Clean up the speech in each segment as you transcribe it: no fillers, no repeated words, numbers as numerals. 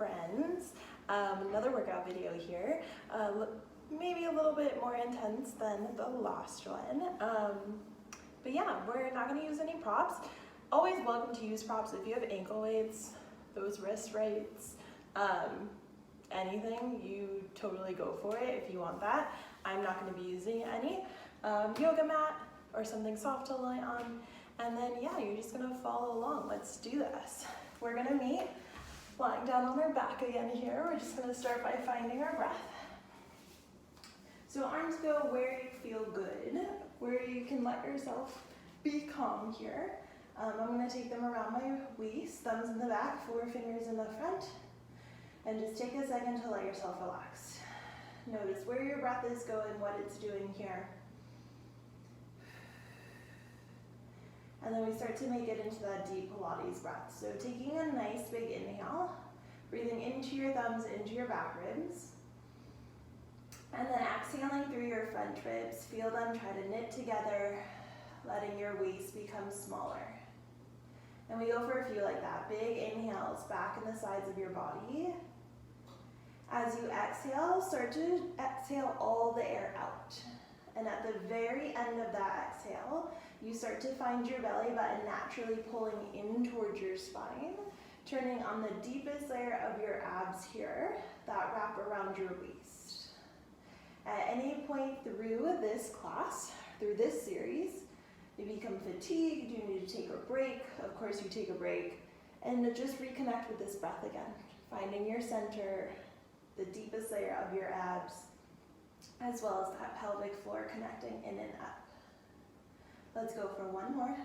friends. Another workout video here. Maybe a little bit more intense than the last one. But yeah, we're not going to use any props. Always welcome to use props if you have ankle weights, those wrist weights, anything, you totally go for it if you want that. I'm not going to be using any. Yoga mat or something soft to lie on. And then yeah, you're just going to follow along. Let's do this. We're going to meet lying down on our back again here. We're just going to start by finding our breath. So arms go where you feel good, where you can let yourself be calm here. I'm going to take them around my waist, thumbs in the back, 4 fingers in the front, and just take a second to let yourself relax. Notice where your breath is going, what it's doing here. And then we start to make it into that deep Pilates breath. So taking a nice big inhale, breathing into your thumbs, into your back ribs. And then exhaling through your front ribs, feel them try to knit together, letting your waist become smaller. And we go for a few like that. Big inhales back in the sides of your body. As you exhale, start to exhale all the air out. And at the very end of that exhale, you start to find your belly button naturally pulling in towards your spine, turning on the deepest layer of your abs here that wrap around your waist. At any point through this class, through this series, you become fatigued, you need to take a break, of course you take a break, and just reconnect with this breath again, finding your center, the deepest layer of your abs, as well as that pelvic floor connecting in and up. Let's go for one more.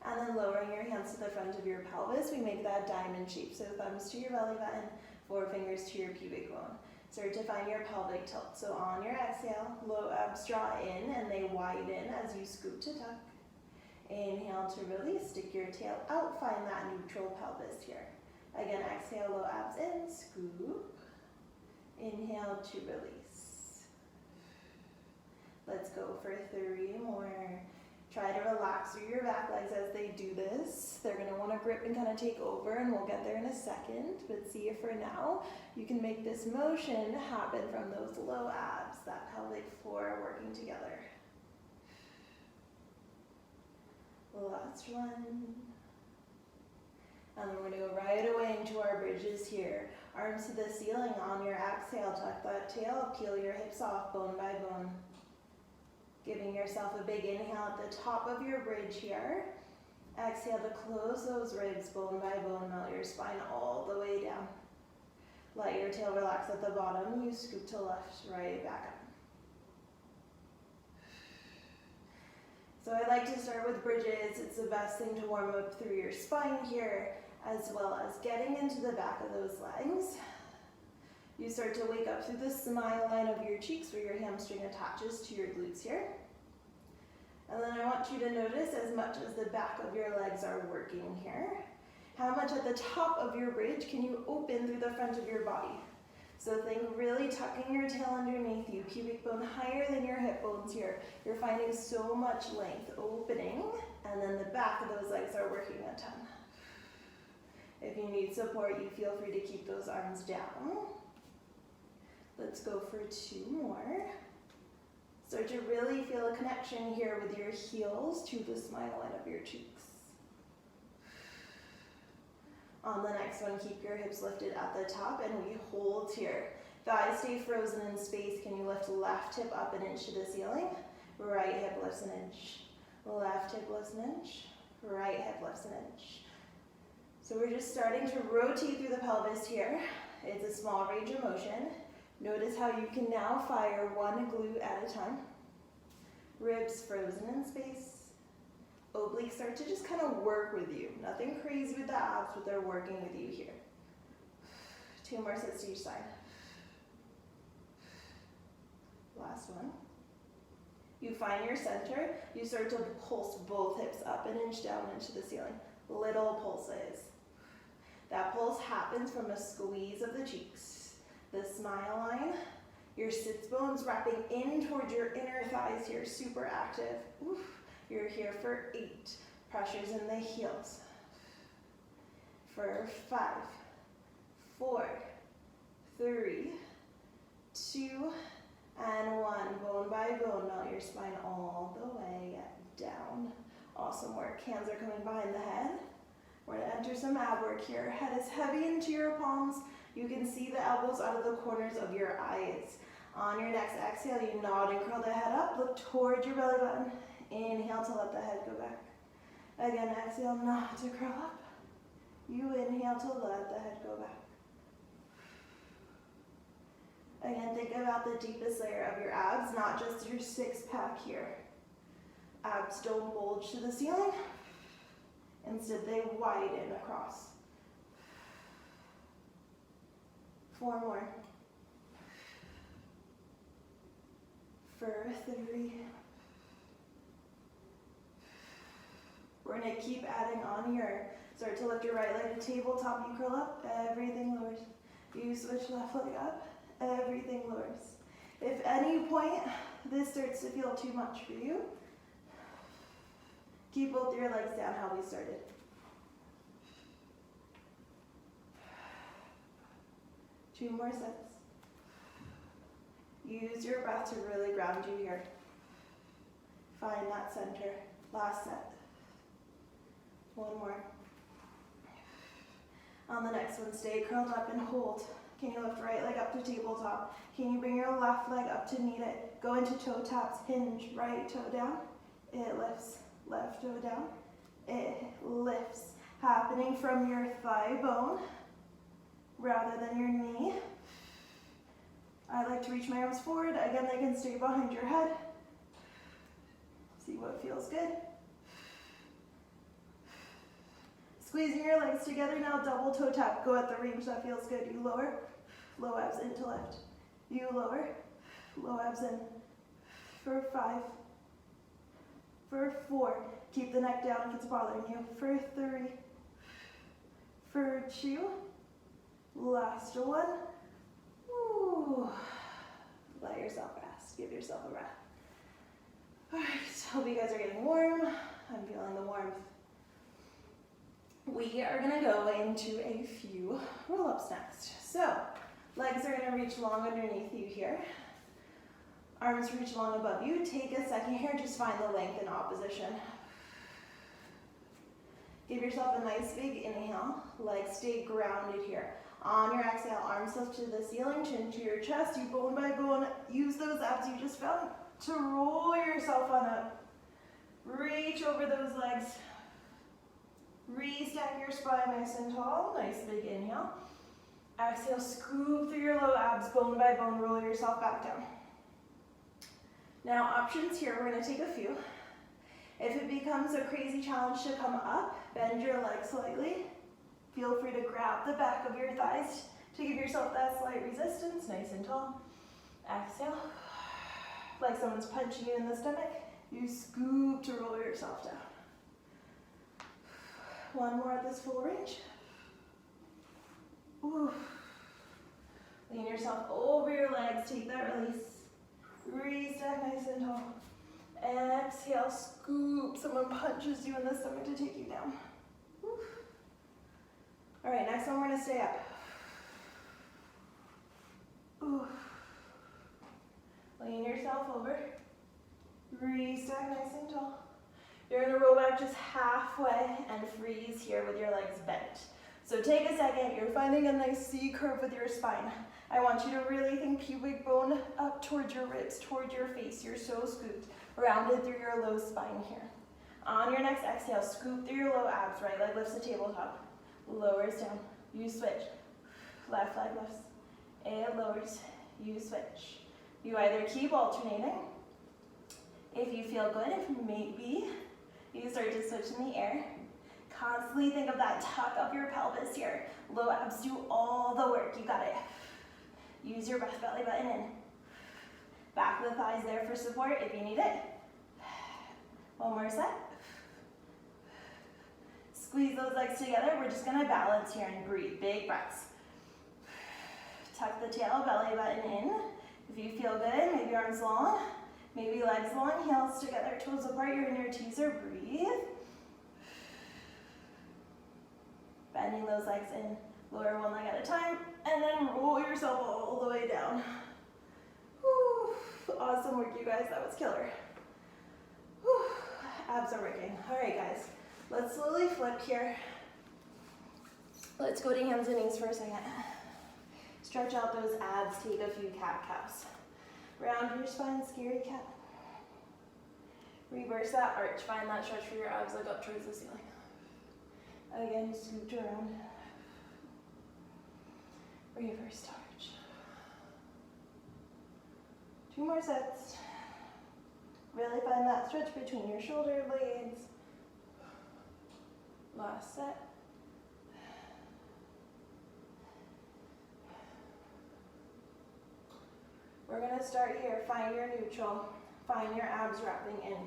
And then lowering your hands to the front of your pelvis, we make that diamond shape. So thumbs to your belly button, 4 fingers to your pubic bone. Start to find your pelvic tilt. So on your exhale, low abs draw in and they widen as you scoop to tuck. Inhale to release, stick your tail out, find that neutral pelvis here. Again, exhale, low abs in, scoop. Inhale to release. Let's go for 3 more. Try to relax through your back legs as they do this. They're going to want to grip and kind of take over, and we'll get there in a second. But see if for now you can make this motion happen from those low abs, that pelvic floor working together. Last one. And then we're going to go right away into our bridges here. Arms to the ceiling on your exhale. Tuck that tail, peel your hips off bone by bone. Giving yourself a big inhale at the top of your bridge here. Exhale to close those ribs bone by bone, melt your spine all the way down. Let your tail relax at the bottom. You scoop to left, right, back up. So I like to start with bridges. It's the best thing to warm up through your spine here, as well as getting into the back of those legs. You start to wake up through the smile line of your cheeks where your hamstring attaches to your glutes here. And then I want you to notice as much as the back of your legs are working here, how much at the top of your bridge can you open through the front of your body. So think really tucking your tail underneath you, pubic bone higher than your hip bones here. You're finding so much length opening, and then the back of those legs are working a ton. If you need support, you feel free to keep those arms down. Let's go for 2 more. Start to really feel a connection here with your heels to the smile line of your cheeks. On the next one, keep your hips lifted at the top and we hold here. Thighs stay frozen in space. Can you lift left hip up an inch to the ceiling? Right hip lifts an inch. Left hip lifts an inch. Right hip lifts an inch. So we're just starting to rotate through the pelvis here. It's a small range of motion. Notice how you can now fire one glute at a time. Ribs frozen in space. Obliques start to just kind of work with you. Nothing crazy with the abs, but they're working with you here. 2 more sets to each side. Last one. You find your center. You start to pulse both hips up an inch, down into the ceiling. Little pulses. That pulse happens from a squeeze of the cheeks. The smile line, your sits bones wrapping in towards your inner thighs here, super active. Oof. You're here for 8. Pressures in the heels. for 5, 4, 3, 2, and 1. Bone by bone, melt your spine all the way down. Awesome work. Hands are coming behind the head. We're going to enter some ab work here. Head is heavy into your palms. You can see the elbows out of the corners of your eyes. On your next exhale, you nod and curl the head up. Look towards your belly button. Inhale to let the head go back. Again, exhale, nod to curl up. You inhale to let the head go back. Again, think about the deepest layer of your abs, not just your six pack here. Abs don't bulge to the ceiling. Instead, they widen across. 4 more. For 3. We're going to keep adding on here. Start to lift your right leg to tabletop. You curl up, everything lowers. You switch left leg up, everything lowers. If at any point this starts to feel too much for you, keep both your legs down how we started. Two more sets. Use your breath to really ground you here. Find that center. Last set. 1 more. On the next one, stay curled up and hold. Can you lift right leg up to tabletop? Can you bring your left leg up to meet it? Go into toe taps, hinge, right toe down. It lifts, left toe down. It lifts. Happening from your thigh bone rather than your knee. I like to reach my arms forward. Again, they can stay behind your head. See what feels good. Squeezing your legs together now, double toe tap. Go at the range that feels good. You lower, low abs into left. You lower, low abs in. For 5. For 4. Keep the neck down if it's bothering you. For 3. For 2. Last 1. Ooh. Let yourself rest. Give yourself a breath. Alright, hope you guys are getting warm. I'm feeling the warmth. We are going to go into a few roll-ups next. So, legs are going to reach long underneath you here. Arms reach long above you. Take a second here, just find the length in opposition. Give yourself a nice big inhale. Legs stay grounded here. On your exhale, arms lift to the ceiling, chin to your chest. You bone by bone, use those abs you just found to roll yourself on up. Reach over those legs. Restack your spine nice and tall. Nice big inhale. Exhale, scoop through your low abs, bone by bone, roll yourself back down. Now options here, we're going to take a few. If it becomes a crazy challenge to come up, bend your legs slightly. Feel free to grab the back of your thighs to give yourself that slight resistance, nice and tall. Exhale. Like someone's punching you in the stomach, you scoop to roll yourself down. 1 more at this full range. Ooh. Lean yourself over your legs, take that release. Restack nice and tall. Exhale, scoop. Someone punches you in the stomach to take you down. Woo. All right, next one we're gonna stay up. Ooh. Lean yourself over. Restack nice and tall. You're gonna roll back just halfway and freeze here with your legs bent. So take a second, you're finding a nice C curve with your spine. I want you to really think pubic bone up towards your ribs, towards your face. You're so scooped, rounded through your low spine here. On your next exhale, scoop through your low abs, right leg lifts to tabletop, lowers down, you switch. Left leg lifts, it lowers, you switch. You either keep alternating. If you feel good, if maybe you start to switch in the air. Constantly think of that tuck of your pelvis here. Low abs do all the work. You got it. Use your breath, belly button in. Back of the thighs there for support if you need it. 1 more set. Squeeze those legs together. We're just gonna balance here and breathe. Big breaths. Tuck the tail, belly button in. If you feel good, maybe arms long. Maybe legs long, heels together, toes apart, you're in your teaser, breathe. Bend bending those legs in. Lower one leg at a time, and then roll yourself all the way down. Whew. Awesome work, you guys. That was killer. Whew. Abs are working. All right, guys. Let's slowly flip here. Let's go to hands and knees for a second. Stretch out those abs. Take a few cat-cows. Round your spine, scary cat. Reverse that arch. Find that stretch for your abs. Look up towards the ceiling. Again, scoot around. Reverse arch. 2 more sets. Really find that stretch between your shoulder blades. Last set. We're going to start here. Find your neutral. Find your abs wrapping in.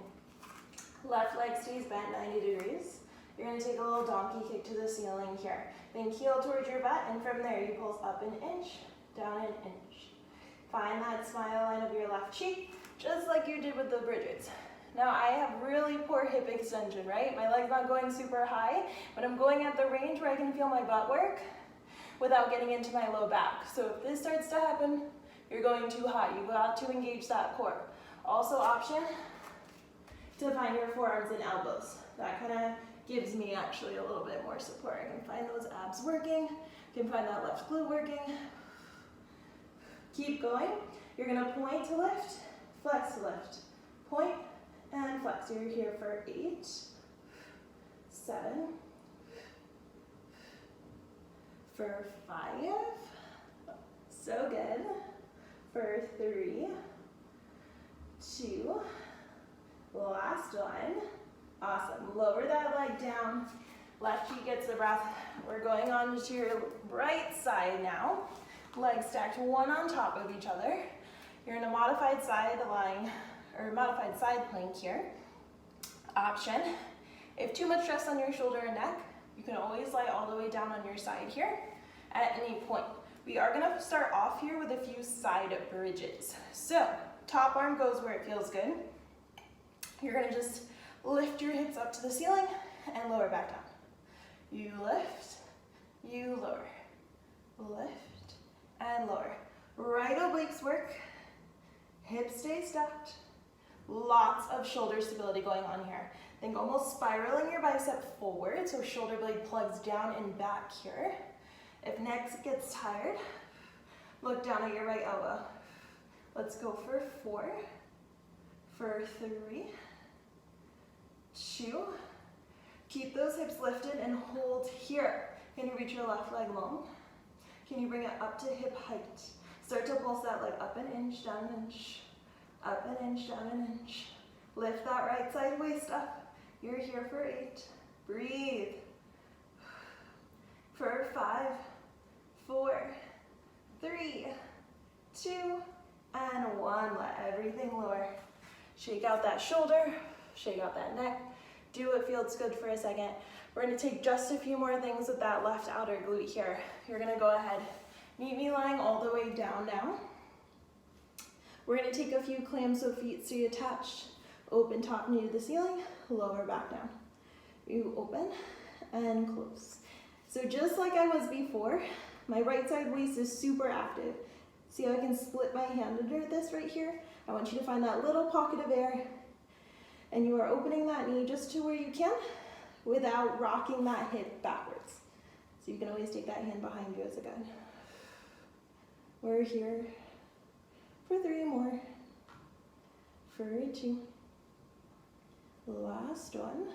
Left leg stays bent 90 degrees. You're going to take a little donkey kick to the ceiling here. Then heel towards your butt, and from there you pulse up an inch, down an inch. Find that smile line of your left cheek, just like you did with the Bridgets. Now I have really poor hip extension, right? My leg's not going super high, but I'm going at the range where I can feel my butt work without getting into my low back. So if this starts to happen, you're going too high. You've got to engage that core. Also option to find your forearms and elbows. That kind of gives me actually a little bit more support. I can find those abs working, I can find that left glute working. Keep going. You're gonna point to lift, flex to lift, point and flex. You're here for 8, 7, for 5, so good, for 3, 2, last one. Awesome. Lower that leg down. Left cheek gets the breath. We're going on to your right side now. Legs stacked one on top of each other. You're in a modified side lying, or modified side plank here. Option. If too much stress on your shoulder and neck, you can always lie all the way down on your side here at any point. We are going to start off here with a few side bridges. So, top arm goes where it feels good. You're going to just lift your hips up to the ceiling and lower back down. You lift, you lower, lift and lower. Right obliques work, hips stay stacked. Lots of shoulder stability going on here. Think almost spiraling your bicep forward so shoulder blade plugs down and back here. If neck gets tired, look down at your right elbow. Let's go for 4, for 3, 2, keep those hips lifted and hold here. Can you reach your left leg long? Can you bring it up to hip height? Start to pulse that leg up an inch, down an inch, up an inch, down an inch. Lift that right side waist up. You're here for 8. Breathe. For 5, 4, 3, 2, and 1. Let everything lower. Shake out that shoulder. Shake out that neck. Do what feels good for a second. We're going to take just a few more things with that left outer glute here. You're going to go ahead. Meet me lying all the way down now. We're going to take a few clams so feet stay attached. Open top knee to the ceiling, lower back down. You open and close. So just like I was before, my right side waist is super active. See how I can split my hand under this right here? I want you to find that little pocket of air. And you are opening that knee just to where you can without rocking that hip backwards. So you can always take that hand behind you as a guide. We're here for 3 more. For 2. Last one.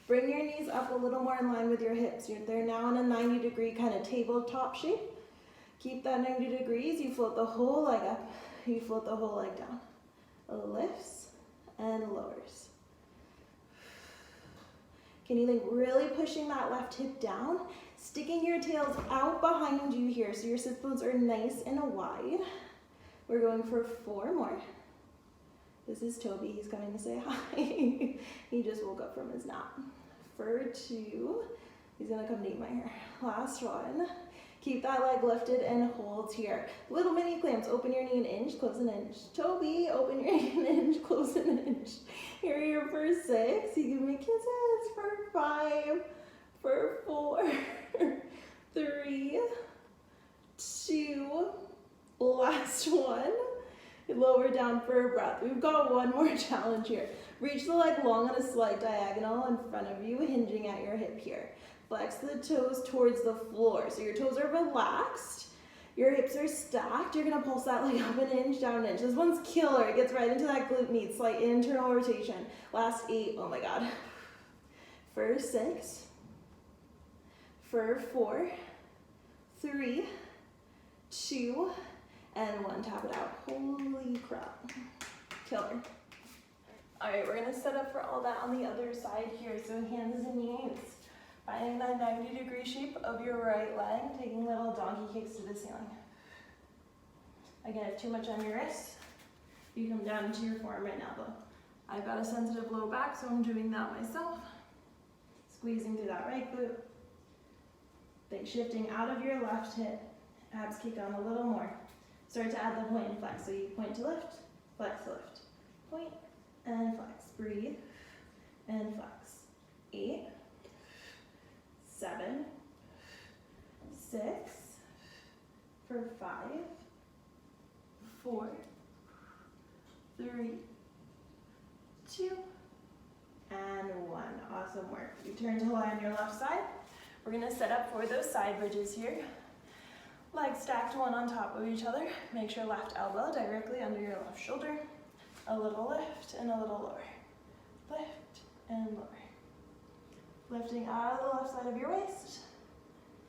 Bring your knees up a little more in line with your hips. They're now in a 90-degree kind of tabletop shape. Keep that 90 degrees. You float the whole leg up. You float the whole leg down. Lifts and lowers. Can you think really pushing that left hip down? Sticking your tails out behind you here so your sit bones are nice and wide. We're going for 4 more. This is Toby. He's coming to say hi. He just woke up from his nap. For 2. He's going to come to eat my hair. Last one. Keep that leg lifted and hold here. Little mini clams. Open your knee an inch, close an inch. Toby, open your knee an inch, close an inch. Here for 6. You give me kisses. For 5. For 4. Last one. Lower down for a breath. We've got one more challenge here. Reach the leg long on a slight diagonal in front of you, hinging at your hip here. Flex the toes towards the floor. So your toes are relaxed. Your hips are stacked. You're going to pulse that leg up an inch, down an inch. This one's killer. It gets right into that glute med. Slight internal rotation. Last 8. Oh my God. For 6. For 4. 3. 2. And 1. Tap it out. Holy crap. Killer. All right, we're going to set up for all that on the other side here. So hands and knees. Finding that 90-degree shape of your right leg, taking little donkey kicks to the ceiling. Again, if too much on your wrist, you come down into your forearm right now though. I've got a sensitive low back, so I'm doing that myself. Squeezing through that right glute. Then shifting out of your left hip, abs kick on a little more. Start to add the point and flex. So you point to lift, flex, lift. Point and flex. Breathe and flex. 8. 7, 6, for 5, 4, 3, 2, and 1. Awesome work. You turn to lie on your left side. We're going to set up for those side bridges here. Legs stacked one on top of each other. Make sure left elbow directly under your left shoulder. A little lift and a little lower. Lift and lower. Lifting out of the left side of your waist,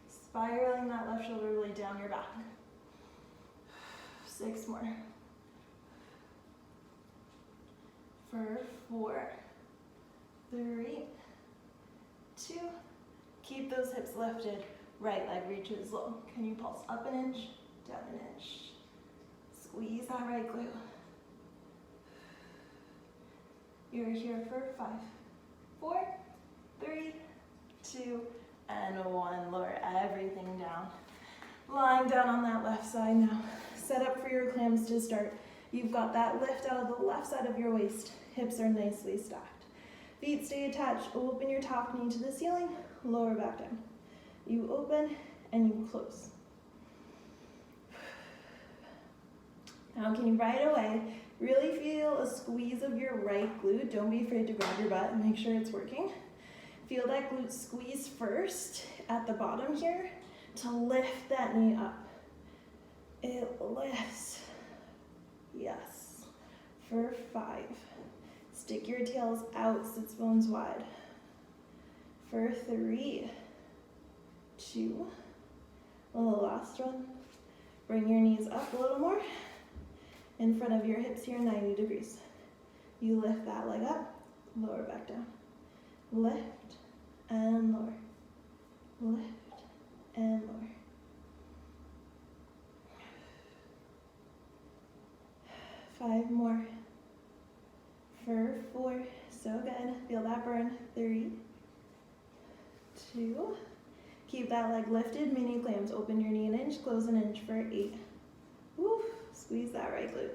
spiraling that left shoulder blade down your back. 6 more. For 4, 3, 2. Keep those hips lifted. Right leg reaches low. Can you pulse up an inch, down an inch? Squeeze that right glute. You're here for 5, 4, 3, 2, and 1. Lower everything down. Lying down on that left side now. Set up for your clams to start. You've got that lift out of the left side of your waist. Hips are nicely stacked. Feet stay attached. Open your top knee to the ceiling. Lower back down. You open and you close. Now can you right away really feel a squeeze of your right glute? Don't be afraid to grab your butt and make sure it's working. Feel that glute squeeze first at the bottom here to lift that knee up. It lifts. Yes. For 5. Stick your tails out, sits bones wide. For 3, 2. The last one. Bring your knees up a little more. In front of your hips here, 90 degrees. You lift that leg up, lower back down. Lift and lower. Lift and lower. 5 more. For 4, so good. Feel that burn. 3, 2. Keep that leg lifted, mini clams. Open your knee an inch, close an inch for 8. Woo. Squeeze that right glute.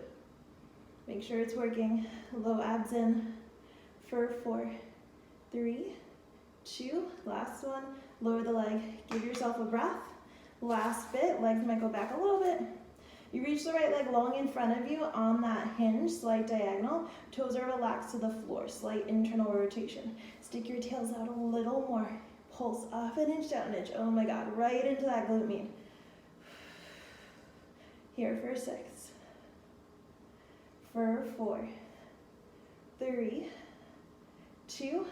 Make sure it's working. Low abs in. For 4, 3, 2. Last one. Lower the leg. Give yourself a breath. Last bit. Legs might go back a little bit. You reach the right leg long in front of you on that hinge, slight diagonal. Toes are relaxed to the floor, slight internal rotation. Stick your tails out a little more. Pulse up an inch, down an inch. Oh my God, right into that glute med. Here for 6. For 4, 3, 2,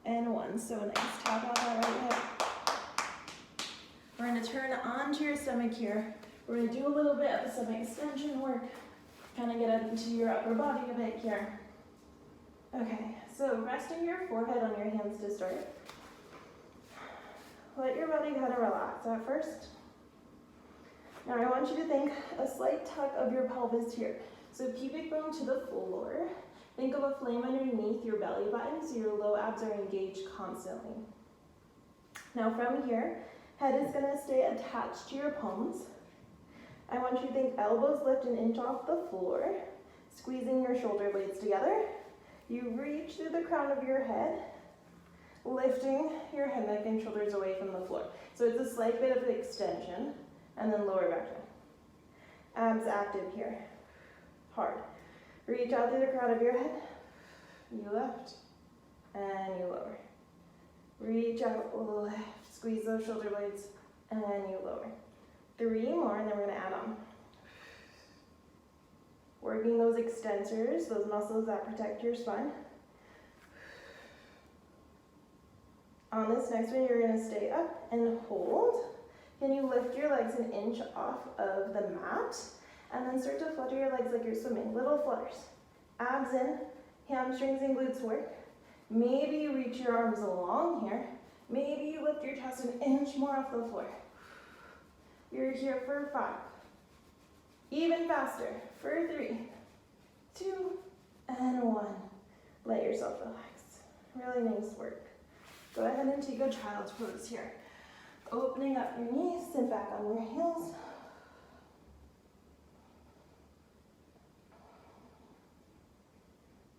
and 1. So nice. Tap out that right hip. We're going to turn onto your stomach here. We're going to do a little bit of some extension work. Kind of get into your upper body a bit here. Okay, so resting your forehead on your hands to start. Let your body kind of relax at first. Now I want you to think a slight tuck of your pelvis here. So pubic bone to the floor. Think of a flame underneath your belly button so your low abs are engaged constantly. Now from here, head is going to stay attached to your palms. I want you to think elbows lift an inch off the floor, squeezing your shoulder blades together. You reach through the crown of your head, lifting your head, neck, and shoulders away from the floor. So it's a slight bit of extension, and then lower back Abs active here. Hard. Reach out through the crown of your head. You lift and you lower. Reach out, lift. Squeeze those shoulder blades and you lower. 3 more and then we're going to add on. Working those extensors, those muscles that protect your spine. On this next one, you're going to stay up and hold. Can you lift your legs an inch off of the mat? And then start to flutter your legs like you're swimming. Little flutters. Abs in, hamstrings and glutes work. Maybe you reach your arms along here. Maybe you lift your chest an inch more off the floor. You're here for 5. Even faster. For 3, 2, and 1. Let yourself relax. Really nice work. Go ahead and take a child's pose here. Opening up your knees, sit back on your heels.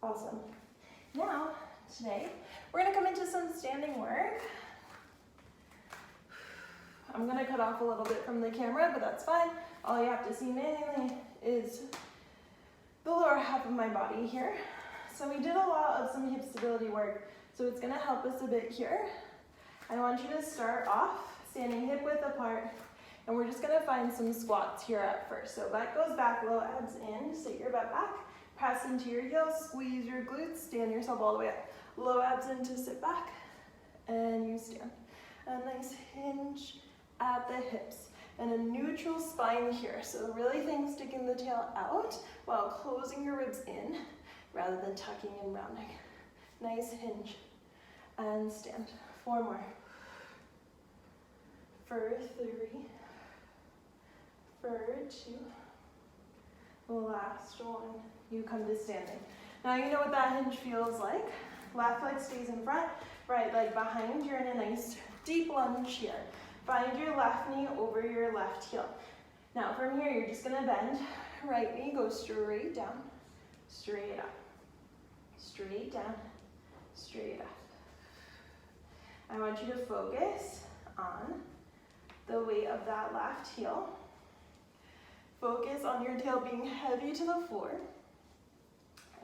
Awesome. Now, today, we're going to come into some standing work. I'm going to cut off a little bit from the camera, but that's fine. All you have to see mainly is the lower half of my body here. So we did a lot of some hip stability work, so it's going to help us a bit here. I want you to start off standing hip width apart, and we're just going to find some squats here at first. So butt goes back, low abs in, sit your butt back, press into your heels, squeeze your glutes, stand yourself all the way up. Low abs in to sit back, and you stand. A nice hinge at the hips, and a neutral spine here. So really think sticking the tail out while closing your ribs in rather than tucking and rounding. Nice hinge, and stand. 4 more. For 3, for 2, last one, you come to standing. Now you know what that hinge feels like. Left leg stays in front, right leg behind. You're in a nice deep lunge here. Find your left knee over your left heel. Now from here, you're just gonna bend. Right knee goes straight down, straight up, straight down, straight up. I want you to focus on the weight of that left heel. Focus on your tail being heavy to the floor.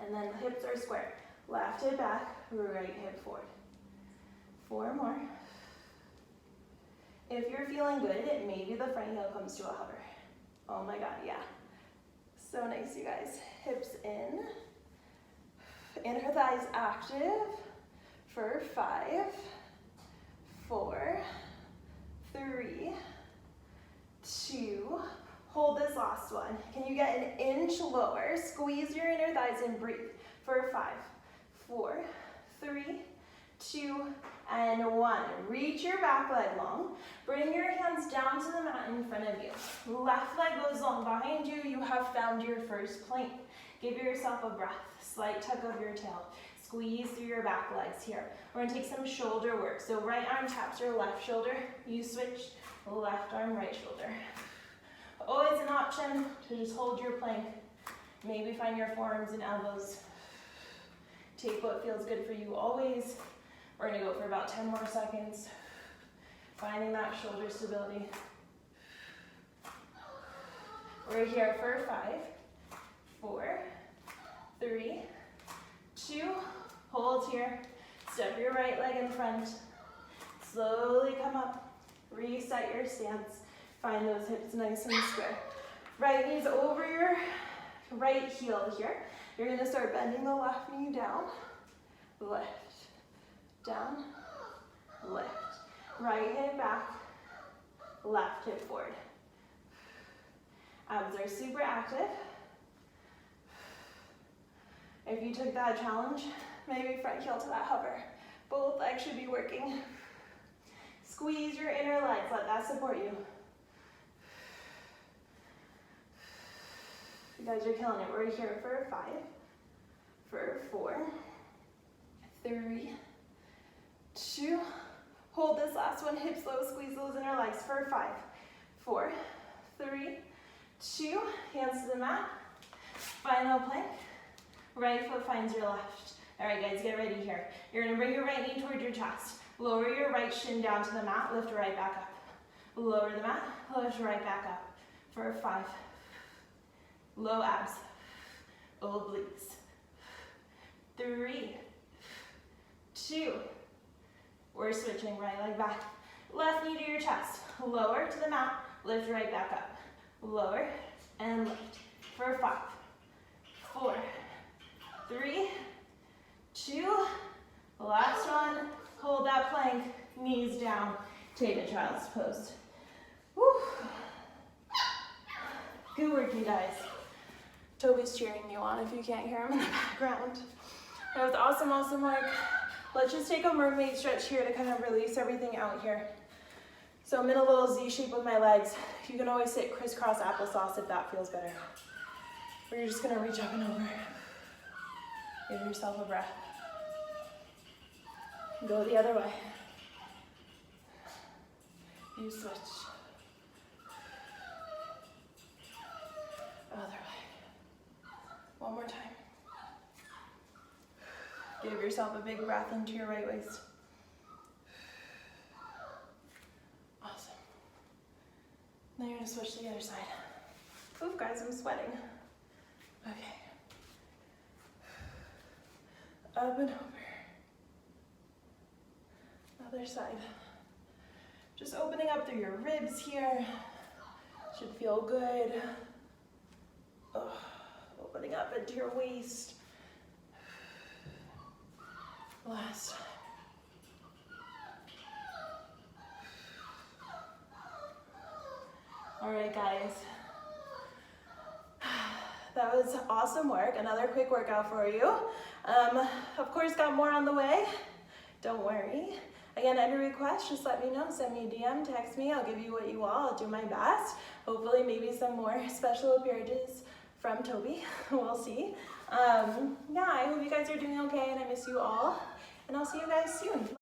And then the hips are square. Left hip back, right hip forward. 4 more. If you're feeling good, maybe the front heel comes to a hover. Oh my God, yeah. So nice, you guys. Hips in. Inner thighs active for 5, 4, 3, 2. Hold this last one. Can you get an inch lower? Squeeze your inner thighs and breathe for 5, 4, 3, 2, and 1. Reach your back leg long. Bring your hands down to the mat in front of you. Left leg goes long behind you. You have found your first plank. Give yourself a breath. Slight tug of your tail. Squeeze through your back legs here. We're going to take some shoulder work. So right arm taps your left shoulder. You switch left arm, right shoulder. Always an option to just hold your plank. Maybe find your forearms and elbows. Take what feels good for you always. We're going to go for about 10 more seconds. Finding that shoulder stability. We're here for 5, 4, 3, 2. Hold here. Step your right leg in front. Slowly come up. Reset your stance. Find those hips nice and square. Right knee's over your right heel here. You're going to start bending the left knee down. Lift. Down. Lift. Right hip back. Left hip forward. Abs are super active. If you took that challenge, maybe front heel to that hover. Both legs should be working. Squeeze your inner legs. Let that support you. You guys are killing it. We're here for 5, for 4, 3, 2. Hold this last one. Hips low. Squeeze those inner legs for 5, 4, 3, 2. Hands to the mat. Final plank. Right foot finds your left. All right, guys, get ready here. You're going to bring your right knee toward your chest. Lower your right shin down to the mat. Lift right back up. Lower the mat. Lift right back up for 5, low abs, obliques. 3, 2, we're switching right leg back. Left knee to your chest, lower to the mat, lift right back up. Lower and lift for 5, 4, 3, 2, last one. Hold that plank, knees down, take a child's pose. Woo. Good work, you guys. Toby's cheering you on if you can't hear him in the background. That was awesome, awesome work. Let's just take a mermaid stretch here to kind of release everything out here. So I'm in a little Z shape with my legs. You can always sit crisscross applesauce if that feels better. Or you're just gonna reach up and over. Give yourself a breath. Go the other way. You switch. Other way. One more time. Give yourself a big breath into your right waist. Awesome. Now you're gonna switch to the other side. Ooh, guys, I'm sweating. Okay. Up and over. Other side. Just opening up through your ribs here. Should feel good. Oh, opening up into your waist. Last time. All right, guys. That was awesome work. Another quick workout for you. Of course, got more on the way. Don't worry. Again, any requests, just let me know. Send me a DM, text me. I'll give you what you want. I'll do my best. Hopefully, maybe some more special appearances from Toby. We'll see. Yeah, I hope you guys are doing okay, and I miss you all. And I'll see you guys soon.